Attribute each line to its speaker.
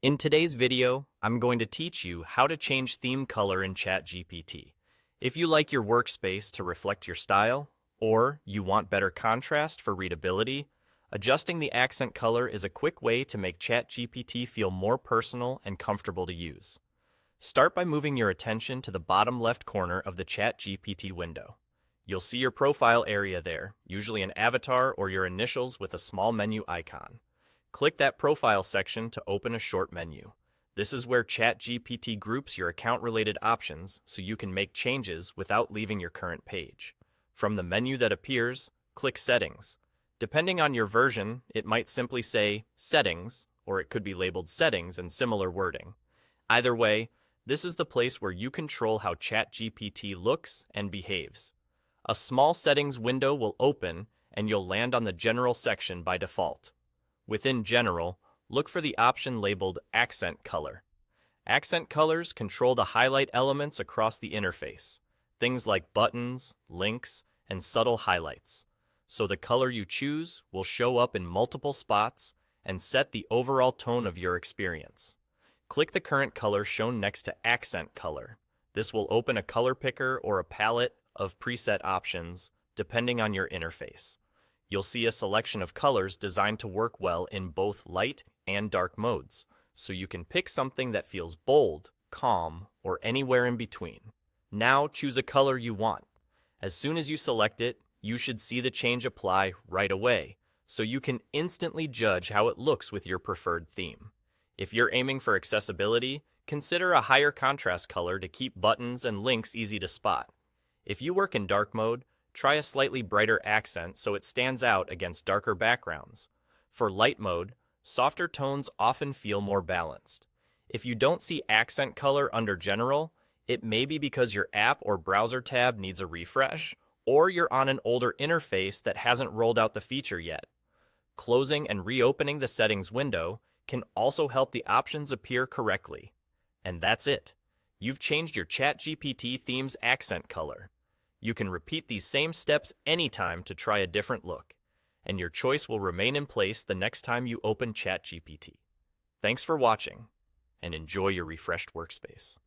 Speaker 1: In today's video, I'm going to teach you how to change theme color in ChatGPT. If you like your workspace to reflect your style, or you want better contrast for readability, adjusting the accent color is a quick way to make ChatGPT feel more personal and comfortable to use. Start by moving your attention to the bottom left corner of the ChatGPT window. You'll see your profile area there, usually an avatar or your initials with a small menu icon. Click that profile section to open a short menu. This is where ChatGPT groups your account-related options so you can make changes without leaving your current page. From the menu that appears, click Settings. Depending on your version, it might simply say Settings, or it could be labeled Settings and similar wording. Either way, this is the place where you control how ChatGPT looks and behaves. A small settings window will open and you'll land on the General section by default. Within General, look for the option labeled Accent Color. Accent colors control the highlight elements across the interface, things like buttons, links, and subtle highlights. So the color you choose will show up in multiple spots and set the overall tone of your experience. Click the current color shown next to Accent Color. This will open a color picker or a palette of preset options depending on your interface. You'll see a selection of colors designed to work well in both light and dark modes, so you can pick something that feels bold, calm, or anywhere in between. Now choose a color you want. As soon as you select it, you should see the change apply right away, so you can instantly judge how it looks with your preferred theme. If you're aiming for accessibility, consider a higher contrast color to keep buttons and links easy to spot. If you work in dark mode, try a slightly brighter accent so it stands out against darker backgrounds. For light mode, softer tones often feel more balanced. If you don't see accent color under General, it may be because your app or browser tab needs a refresh, or you're on an older interface that hasn't rolled out the feature yet. Closing and reopening the settings window can also help the options appear correctly. And that's it. You've changed your ChatGPT theme's accent color. You can repeat these same steps anytime to try a different look, and your choice will remain in place the next time you open ChatGPT. Thanks for watching, and enjoy your refreshed workspace.